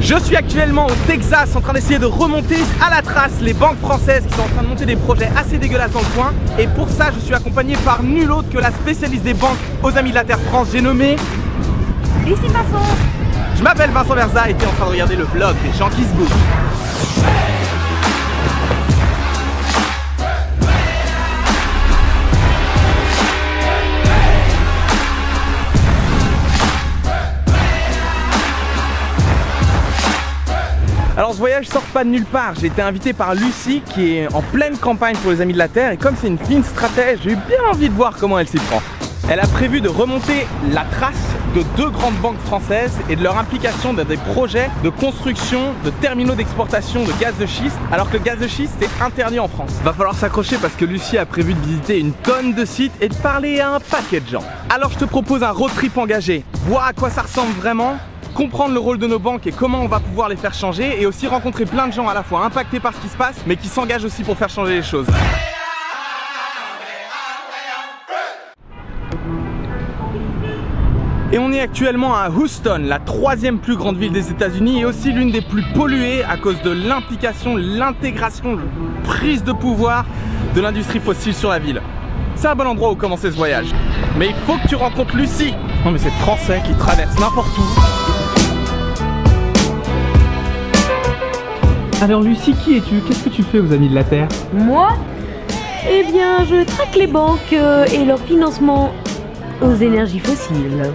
Je suis actuellement au Texas en train d'essayer de remonter à la trace les banques françaises qui sont en train de monter des projets assez dégueulasses dans le coin. Et pour ça, je suis accompagné par nul autre que la spécialiste des banques aux Amis de la Terre France. J'ai nommé Lucie Vincent. Je m'appelle Vincent Verza et tu es en train de regarder le vlog des gens qui se bougent. Alors ce voyage sort pas de nulle part, j'ai été invité par Lucie qui est en pleine campagne pour les Amis de la Terre et comme c'est une fine stratège, j'ai eu bien envie de voir comment elle s'y prend. Elle a prévu de remonter la trace de 2 grandes banques françaises et de leur implication dans des projets de construction de terminaux d'exportation de gaz de schiste alors que le gaz de schiste est interdit en France. Va falloir s'accrocher parce que Lucie a prévu de visiter une tonne de sites et de parler à un paquet de gens. Alors je te propose un road trip engagé, voir à quoi ça ressemble vraiment, comprendre le rôle de nos banques et comment on va pouvoir les faire changer et aussi rencontrer plein de gens à la fois impactés par ce qui se passe mais qui s'engagent aussi pour faire changer les choses. Et on est actuellement à Houston, la 3e plus grande ville des États-Unis et aussi l'une des plus polluées à cause de l'implication, l'intégration, la prise de pouvoir de l'industrie fossile sur la ville. C'est un bon endroit où commencer ce voyage. Mais il faut que tu rencontres Lucie. Non mais c'est français qui traverse n'importe où. Alors Lucie, qui es-tu? Qu'est-ce que tu fais aux Amis de la Terre? Moi? Eh bien, je traque les banques et leur financement aux énergies fossiles.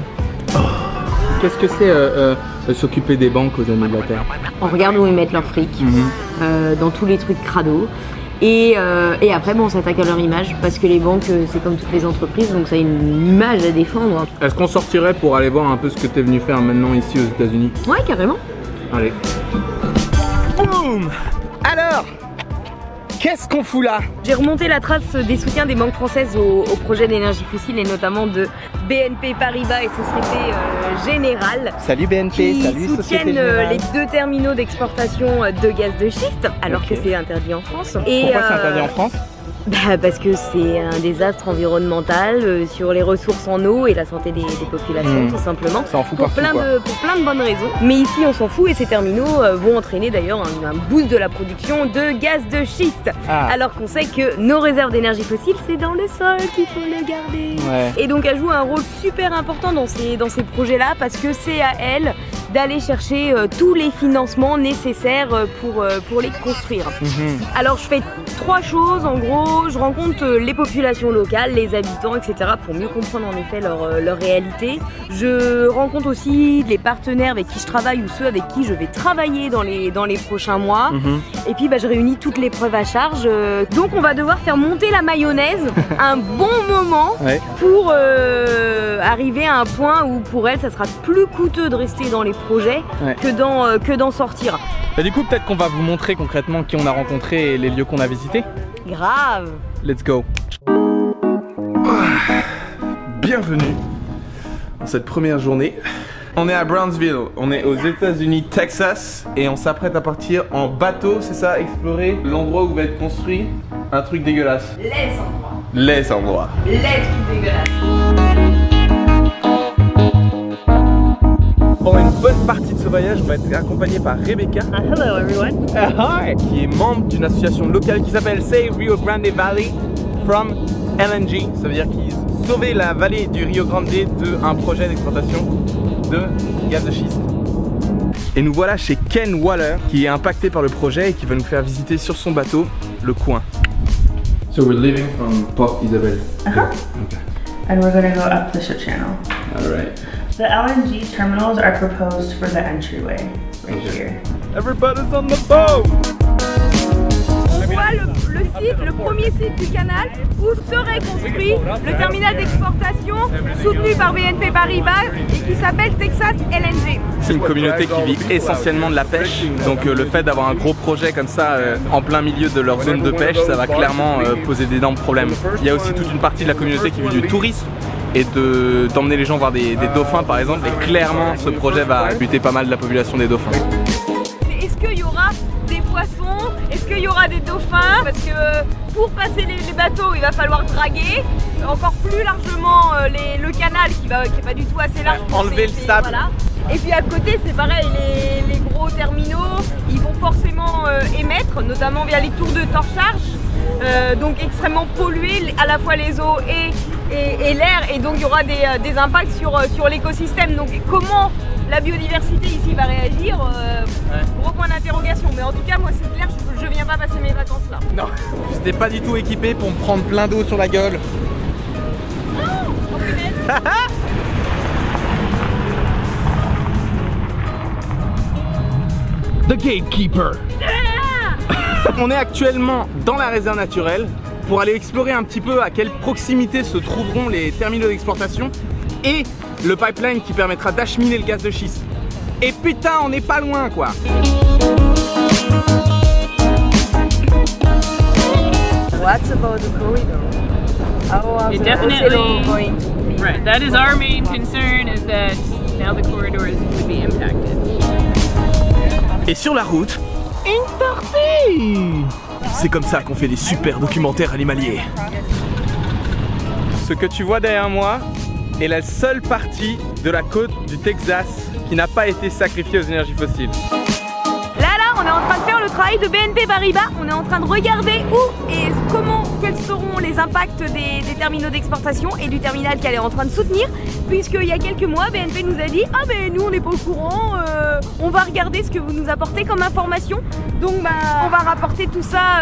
Qu'est-ce que c'est s'occuper des banques aux Amis de la Terre? On regarde où ils mettent leur fric, dans tous les trucs crado. Et après, bon, on s'attaque à leur image parce que les banques, c'est comme toutes les entreprises, donc ça a une image à défendre. Est-ce qu'on sortirait pour aller voir un peu ce que tu es venu faire maintenant ici aux États-Unis? Ouais, carrément. Allez. Boum! Alors, qu'est-ce qu'on fout là? J'ai remonté la trace des soutiens des banques françaises au projet d'énergie fossile et notamment de BNP Paribas et Société Générale. Salut BNP, salut Société soutiennent Générale. les 2 terminaux d'exportation de gaz de schiste alors que c'est interdit en France. Et pourquoi c'est interdit en France? Parce que c'est un désastre environnemental sur les ressources en eau et la santé des populations tout simplement. Ça en fout pour partout, plein de bonnes raisons. Mais ici on s'en fout et ces terminaux vont entraîner d'ailleurs un boost de la production de gaz de schiste. Alors qu'on sait que nos réserves d'énergie fossile c'est dans le sol qu'il faut le garder. Et donc elle joue un rôle super important dans ces projets là parce que c'est à elle d'aller chercher tous les financements nécessaires pour les construire. Alors je fais 3 choses en gros. Je rencontre les populations locales, les habitants, etc. pour mieux comprendre en effet leur réalité. Je rencontre aussi les partenaires avec qui je travaille ou ceux avec qui je vais travailler dans les prochains mois. Et puis je réunis toutes les preuves à charge. Donc on va devoir faire monter la mayonnaise un bon moment pour arriver à un point où pour elle ça sera plus coûteux de rester dans les projets que d'en sortir. Bah, du coup peut-être qu'on va vous montrer concrètement qui on a rencontré et les lieux qu'on a visités. Grave. Let's go. Bienvenue dans cette première journée. On est à Brownsville, on est aux États-Unis, Texas, et on s'apprête à partir en bateau, c'est ça, explorer l'endroit où va être construit un truc dégueulasse. Les endroits. Les trucs dégueulasses. Pour une bonne partie de ce voyage, on va être accompagné par Rebecca. Hello everyone. Hi. Qui est membre d'une association locale qui s'appelle Save Rio Grande Valley from LNG. Ça veut dire qu'ils sauvaient la vallée du Rio Grande d'un projet d'exploitation de gaz de schiste. Et nous voilà chez Ken Waller qui est impacté par le projet et qui va nous faire visiter sur son bateau le coin. So we're leaving from Port Isabel. Okay. And we're gonna go up the ship channel. Alright. The LNG terminals are proposed for the entryway, right here. Everybody's on the boat! On voit le site, le premier site du canal où serait construit le terminal d'exportation soutenu par BNP Paribas et qui s'appelle Texas LNG. C'est une communauté qui vit essentiellement de la pêche, donc le fait d'avoir un gros projet comme ça en plein milieu de leur zone de pêche, ça va clairement poser d'énormes problèmes. Il y a aussi toute une partie de la communauté qui vit du tourisme et d'emmener les gens voir des dauphins par exemple, et clairement ce projet va buter pas mal de la population des dauphins. Est-ce qu'il y aura des poissons? Est-ce qu'il y aura des dauphins? Parce que pour passer les bateaux, il va falloir draguer encore plus largement le canal qui est pas du tout assez large. Enlever le sable. Voilà. Et puis à côté, c'est pareil, les gros terminaux terrestre, notamment via les tours de torchage, donc extrêmement polluées, à la fois les eaux et l'air, et donc il y aura des impacts sur l'écosystème. Donc comment la biodiversité ici va réagir, gros point d'interrogation. Mais en tout cas, moi c'est clair, je viens pas passer mes vacances là. Non, j'étais pas du tout équipé pour me prendre plein d'eau sur la gueule. Oh, punaise. The Gatekeeper. On est actuellement dans la réserve naturelle pour aller explorer un petit peu à quelle proximité se trouveront les terminaux d'exportation et le pipeline qui permettra d'acheminer le gaz de schiste. Et putain, on n'est pas loin quoi. What about the corridor? How are It the definitely- Ocelot going to be? Right, that is our main concern, is that now the corridors would be impacted. Et sur la route, une tortue. C'est comme ça qu'on fait des super documentaires animaliers. Ce que tu vois derrière moi est la seule partie de la côte du Texas qui n'a pas été sacrifiée aux énergies fossiles. Là, on est en train de faire le travail de BNP Paribas. On est en train de regarder où et comment, quels seront les impacts des terminaux d'exportation et du terminal qu'elle est en train de soutenir. Puisqu'il y a quelques mois, BNP nous a dit « Ah ben nous on n'est pas au courant, on va regarder ce que vous nous apportez comme information. » Donc on va rapporter tout ça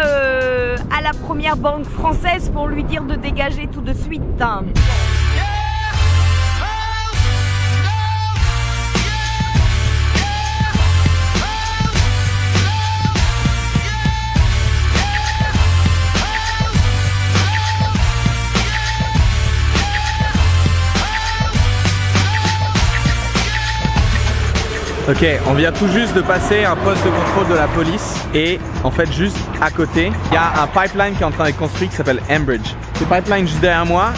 à la première banque française pour lui dire de dégager tout de suite. Ok, on vient tout juste de passer un poste de contrôle de la police et en fait juste à côté, il y a un pipeline qui est en train d'être construit qui s'appelle Enbridge. Ces pipelines juste derrière moi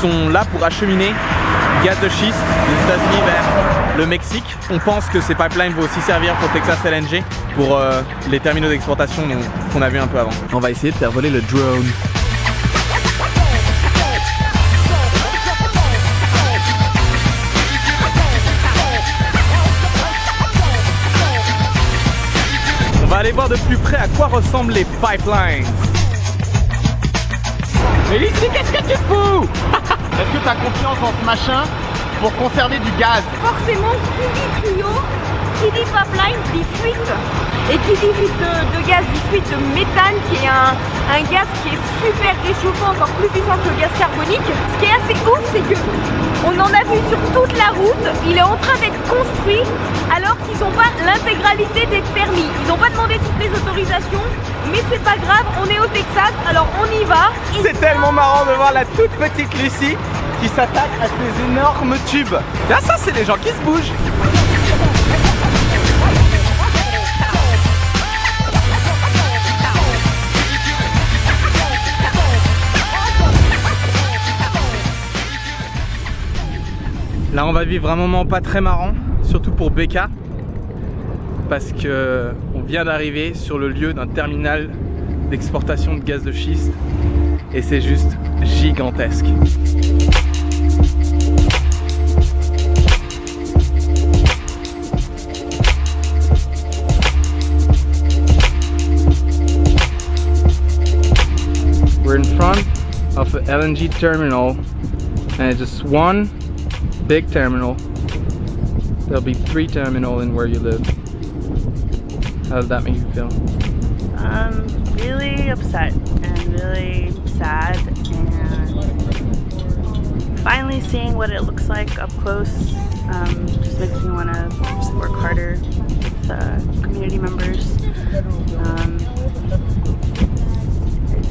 sont là pour acheminer du gaz de schiste des États-Unis vers le Mexique. On pense que ces pipelines vont aussi servir pour Texas LNG, pour les terminaux d'exportation qu'on a vu un peu avant. On va essayer de faire voler le drone. On va aller voir de plus près à quoi ressemblent les pipelines. Mais Lucie, qu'est-ce que tu fous? Est-ce que tu as confiance en ce machin pour conserver du gaz? Forcément, qui dit tuyau, qui dit pipeline, dit fuite. Et qui dit fuite de gaz, dit fuite de méthane, qui est un gaz qui est super réchauffant, encore plus puissant que le gaz carbonique. Ce qui est assez ouf, c'est que on en a vu sur toute la route, il est en train d'être construit alors qu'ils n'ont pas l'intégralité des permis. Ils n'ont pas demandé toutes les autorisations, mais c'est pas grave, on est au Texas, alors on y va. C'est tellement marrant de voir la toute petite Lucie qui s'attaque à ces énormes tubes. Là, ça, c'est les gens qui se bougent. Là, on va vivre un moment pas très marrant, surtout pour Becca, parce que on vient d'arriver sur le lieu d'un terminal d'exportation de gaz de schiste et c'est juste gigantesque. We're in front of an LNG terminal and it's just one big terminal. There'll be 3 terminals in where you live. How does that make you feel? Really upset and really sad, and finally seeing what it looks like up close just makes me want to work harder with community members.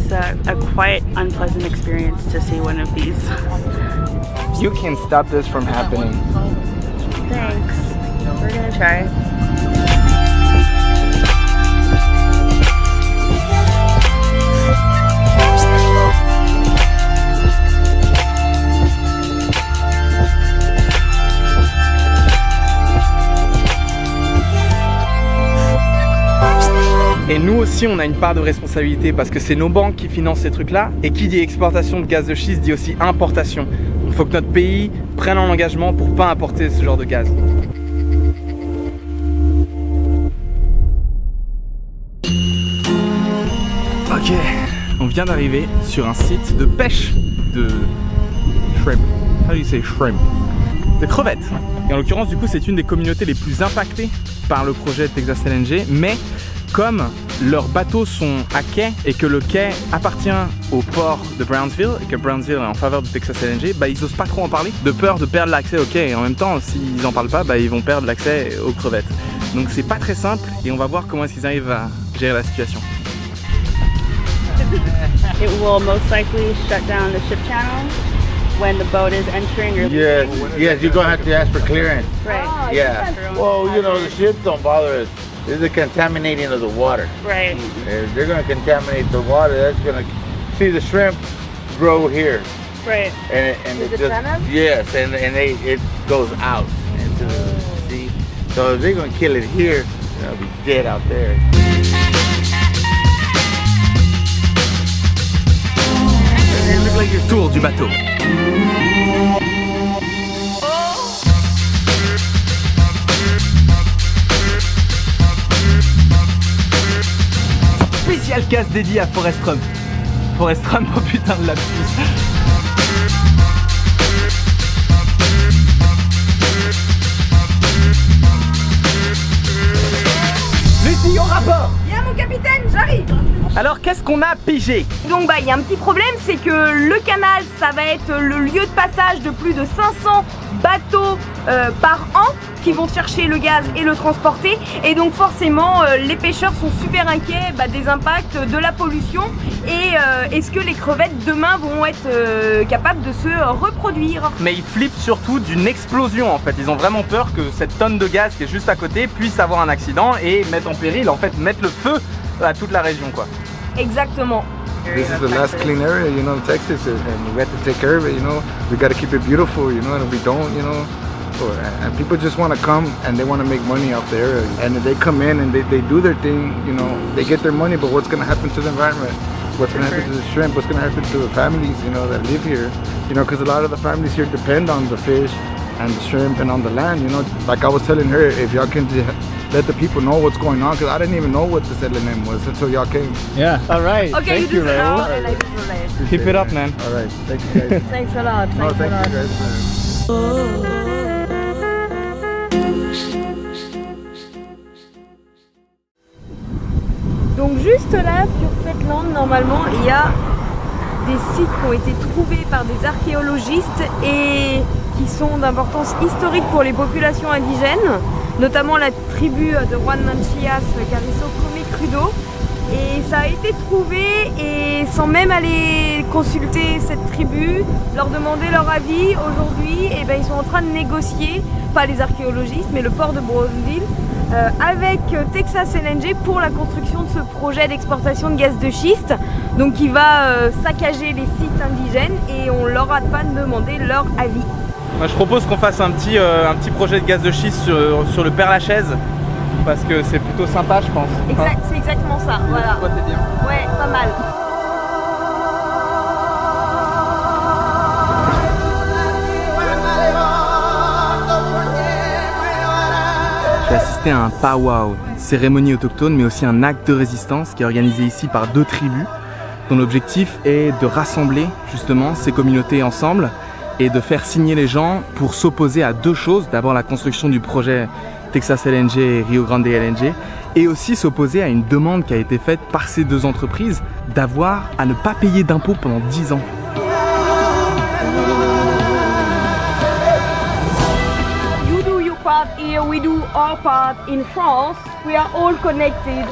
It's a quite unpleasant experience to see one of these. You can stop this from happening. Thanks. We're gonna try. Et nous aussi on a une part de responsabilité parce que c'est nos banques qui financent ces trucs là et qui dit exportation de gaz de schiste dit aussi importation. Il faut que notre pays prenne un engagement pour pas importer ce genre de gaz. Ok, on vient d'arriver sur un site de pêche de shrimp. How do you say shrimp? De crevettes. Et en l'occurrence, du coup, c'est une des communautés les plus impactées par le projet Texas LNG, mais comme leurs bateaux sont à quai et que le quai appartient au port de Brownsville et que Brownsville est en faveur de Texas LNG, bah ils osent pas trop en parler, de peur de perdre l'accès au quai. Et en même temps, s'ils en parlent pas, bah ils vont perdre l'accès aux crevettes. Donc c'est pas très simple et on va voir comment est-ce qu'ils arrivent à gérer la situation. It will most likely shut down the ship channel when the boat is entering or Yes, yes, you're gonna have to ask for clearance. Right. Yeah. Well, you know, the ships don't bother us. It's the contaminating of the water. Right. If they're gonna contaminate the water, that's gonna see the shrimp grow here. Right. And it just yes, and it goes out into the sea. So if they're gonna kill it here, it'll be dead out there. Tour du bateau. Spécial casse dédié à Forrest Trump. Forrest Trump, oh putain de lapsus. Lucie, au rapport. Bien mon capitaine, j'arrive. Alors qu'est-ce qu'on a pigé? Donc bah il y a un petit problème, c'est que le canal ça va être le lieu de passage de plus de 500 bateaux par an qui vont chercher le gaz et le transporter, et donc forcément les pêcheurs sont super inquiets des impacts de la pollution et est-ce que les crevettes demain vont être capables de se reproduire. Mais ils flippent surtout d'une explosion en fait, ils ont vraiment peur que cette tonne de gaz qui est juste à côté puisse avoir un accident et mettre en péril, en fait mettre le feu à toute la région quoi. Exactement. This is the last clean area, you know, in Texas, and we have to take care of it, you know. We got to keep it beautiful, you know, and if we don't, you know, and people just want to come and they want to make money off the area. And if they come in and they do their thing, you know, they get their money, but what's going to happen to the environment? What's going to happen to the shrimp? What's going to happen to the families, you know, that live here? You know, because a lot of the families here depend on the fish and the shrimp and on the land, you know. Like I was telling her, if y'all can let the people know what's going on, because I didn't even know what this LNM was until y'all came. Yeah, alright. Okay, thank you do Raoul. that and I visualize. Keep it up man. Alright, thank you guys. Thanks a lot. No, Thanks a thank lot. you guys. Donc juste là, sur cette lande, normalement, il y a des sites qui ont été trouvés par des archéologistes et qui sont d'importance historique pour les populations indigènes, notamment la tribu de Juan Manchias Carrizo Come Crudo. Et ça a été trouvé, et sans même aller consulter cette tribu, leur demander leur avis, aujourd'hui ils sont en train de négocier, pas les archéologistes mais le port de Brownsville, avec Texas LNG pour la construction de ce projet d'exportation de gaz de schiste, donc qui va saccager les sites indigènes, et on leur a pas demandé leur avis. Moi je propose qu'on fasse un petit projet de gaz de schiste sur le Père-Lachaise, parce que c'est plutôt sympa je pense. Exact, c'est exactement ça, voilà. Toi t'es bien. Ouais, pas mal. J'ai assisté à un powwow, une cérémonie autochtone mais aussi un acte de résistance qui est organisé ici par deux tribus dont l'objectif est de rassembler justement ces communautés ensemble et de faire signer les gens pour s'opposer à deux choses. D'abord la construction du projet Texas LNG et Rio Grande LNG, et aussi s'opposer à une demande qui a été faite par ces deux entreprises d'avoir à ne pas payer d'impôts pendant 10 ans. You do your part here, we do our part in France. We are all connected,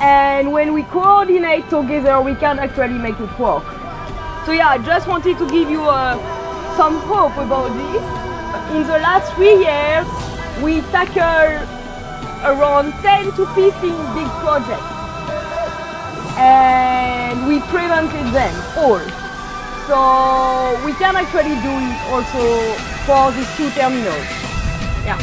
and when we coordinate together we can actually make it work. So yeah, I just wanted to give you some hope about this. In the last 3 years we tackled around 10 to 15 big projects, and we prevented them all. So we can actually do it also for these two terminals. Yeah.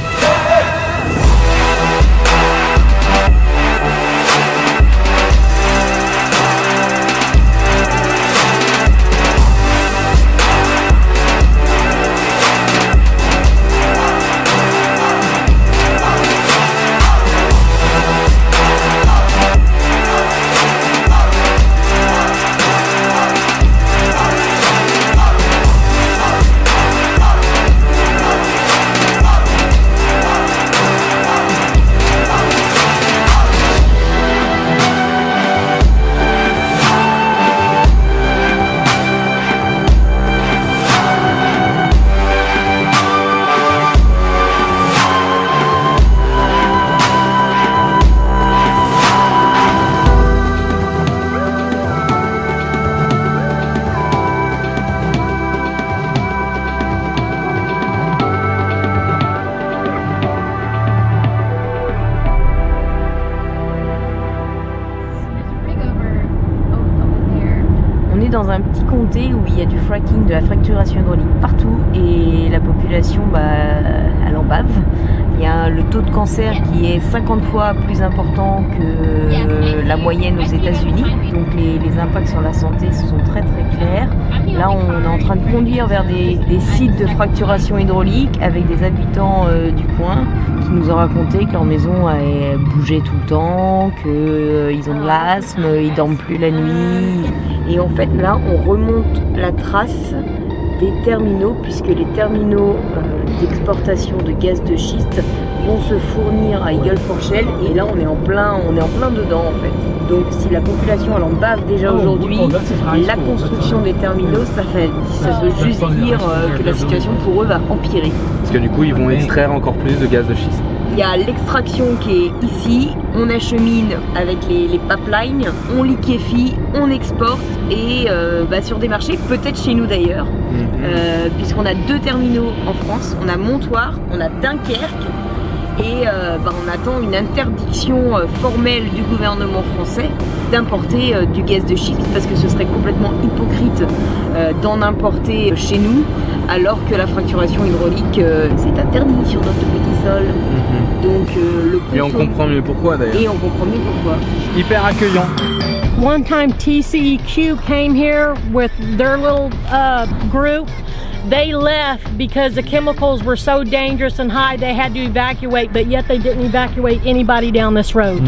dans un petit comté où il y a du fracking, de la fracturation hydraulique partout et la population, elle en bave. Il y a le taux de cancer qui est 50 fois plus important que la moyenne aux États-Unis. Donc les impacts sur la santé sont très très clairs. Là, on est en train de conduire vers des sites de fracturation hydraulique avec des habitants du coin qui nous ont raconté que leur maison bougeait tout le temps, qu'ils ont de l'asthme, ils dorment plus la nuit. Et en fait, là, on remonte la trace des terminaux, puisque les terminaux d'exportation de gaz de schiste vont se fournir à Eagle-Fourchelle, et là on est en plein dedans en fait. Donc si la population elle en bave déjà aujourd'hui, la construction des terminaux, ça veut juste dire que la situation pour eux va empirer. Parce que du coup ils vont extraire encore plus de gaz de schiste. Il y a l'extraction qui est ici, on achemine avec les pipelines, on liquéfie, on exporte et sur des marchés, peut-être chez nous d'ailleurs, puisqu'on a 2 terminaux en France, on a Montoire, on a Dunkerque et on attend une interdiction formelle du gouvernement français d'importer du gaz de schiste parce que ce serait complètement hypocrite d'en importer chez nous alors que la fracturation hydraulique c'est interdit sur notre petit sol. Donc et on comprend mieux pourquoi d'ailleurs. Et on comprend mieux pourquoi. Hyper accueillant. One time TCEQ came here with their little group. They left because the chemicals were so dangerous and high they had to evacuate, but yet they didn't evacuate anybody down this road.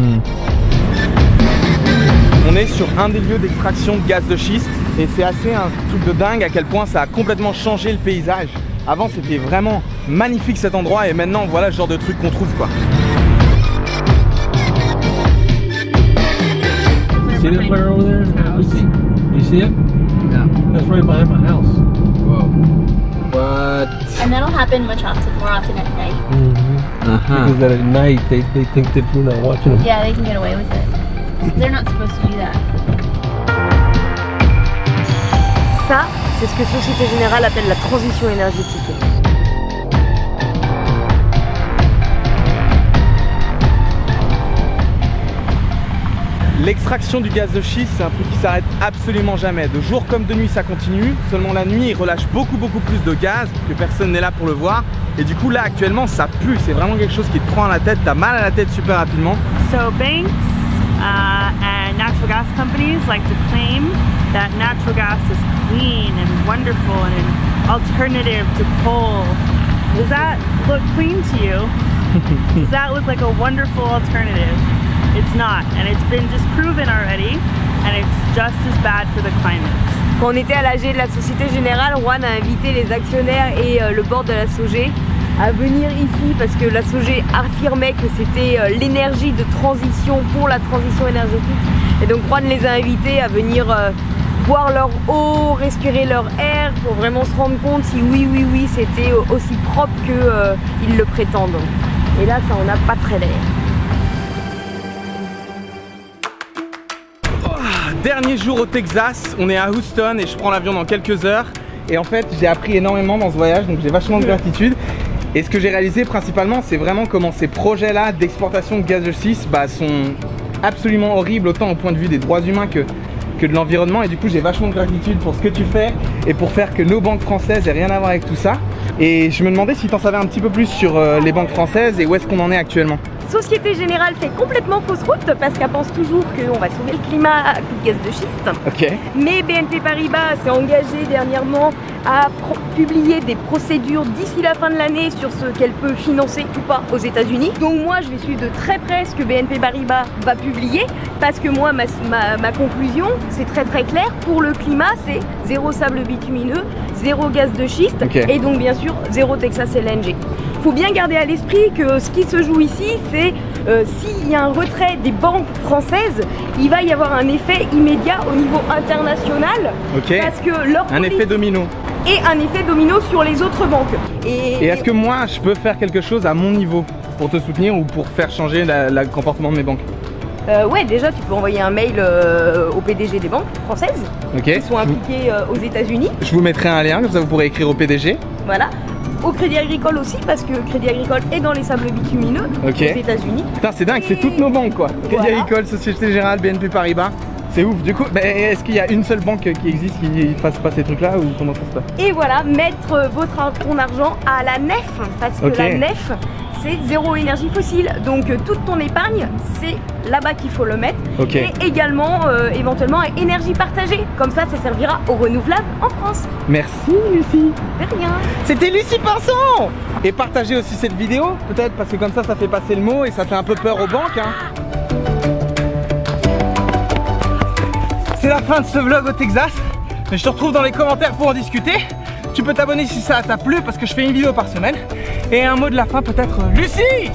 On est sur un des lieux d'extraction de gaz de schiste et c'est assez un truc de dingue à quel point ça a complètement changé le paysage. Avant c'était vraiment magnifique cet endroit et maintenant voilà le genre de truc qu'on trouve quoi. See that flare over there? You see it? Yeah. That's right behind my house. Whoa. What? And that'll happen more often at night. Because at night they think that you're not watching them. Yeah, they can get away with it. They're not supposed to do that. Ça, c'est ce que Société Générale appelle la transition énergétique. L'extraction du gaz de schiste, c'est un truc qui s'arrête absolument jamais. De jour comme de nuit, ça continue. Seulement la nuit, il relâche beaucoup plus de gaz, que personne n'est là pour le voir. Et du coup, là, actuellement, ça pue. C'est vraiment quelque chose qui te prend à la tête. T'as mal à la tête super rapidement. So banks and natural gas companies like to claim that natural gas is clean and wonderful and an alternative to coal. Does that look clean to you? Does that look like a wonderful alternative? It's not, and it's been disproven already, and it's just as bad for the climate. Quand on était à l'AG de la Société Générale, Juan a invité les actionnaires et le board de la SOGÉ à venir ici parce que la SOGÉ affirmait que c'était l'énergie de transition pour la transition énergétique. Et donc Juan les a invités à venir boire leur eau, respirer leur air pour vraiment se rendre compte si oui c'était aussi propre qu'ils le prétendent. Et là ça en a pas très l'air. Dernier jour au Texas, on est à Houston et je prends l'avion dans quelques heures. Et en fait, j'ai appris énormément dans ce voyage, donc j'ai vachement de gratitude. Et ce que j'ai réalisé principalement, c'est vraiment comment ces projets-là d'exportation de gaz de schiste sont absolument horribles, autant au point de vue des droits humains que de l'environnement. Et du coup, j'ai vachement de gratitude pour ce que tu fais et pour faire que nos banques françaises aient rien à voir avec tout ça. Et je me demandais si tu en savais un petit peu plus sur les banques françaises et où est-ce qu'on en est actuellement. Société Générale fait complètement fausse route parce qu'elle pense toujours qu'on va sauver le climat à coup de gaz de schiste. Okay. Mais BNP Paribas s'est engagé dernièrement à publier des procédures d'ici la fin de l'année sur ce qu'elle peut financer ou pas aux États-Unis. Donc moi je vais suivre de très près ce que BNP Paribas va publier parce que moi ma conclusion c'est très clair. Pour le climat c'est zéro sable bitumineux, zéro gaz de schiste et donc bien sûr zéro Texas LNG. Faut bien garder à l'esprit que ce qui se joue ici, c'est s'il y a un retrait des banques françaises, il va y avoir un effet immédiat au niveau international. Parce que un effet domino. Et un effet domino sur les autres banques. Et est-ce que moi, je peux faire quelque chose à mon niveau pour te soutenir ou pour faire changer le comportement de mes banques? Ouais, déjà, tu peux envoyer un mail au PDG des banques françaises qui sont impliquées aux États-Unis. Je vous mettrai un lien, comme ça vous pourrez écrire au PDG. Voilà. Au Crédit Agricole aussi, parce que Crédit Agricole est dans les sables bitumineux aux États-Unis. Putain, c'est dingue, c'est toutes nos banques quoi. Crédit Agricole, Société Générale, BNP Paribas. C'est ouf. Du coup, est-ce qu'il y a une seule banque qui existe qui fasse pas ces trucs-là ou comment ça se passe? Et voilà, mettre ton argent à la nef, parce que la nef, c'est zéro énergie fossile. Donc toute ton épargne, c'est là-bas qu'il faut le mettre. Et également, éventuellement, à énergie partagée. Comme ça servira aux renouvelables en France. Merci Lucie. De rien. C'était Lucie Pinson. Et partagez aussi cette vidéo, peut-être, parce que comme ça fait passer le mot et ça fait un peu peur aux banques. C'est la fin de ce vlog au Texas. Mais je te retrouve dans les commentaires pour en discuter. Tu peux t'abonner si ça t'a plu parce que je fais une vidéo par semaine. Et un mot de la fin peut-être, Lucie!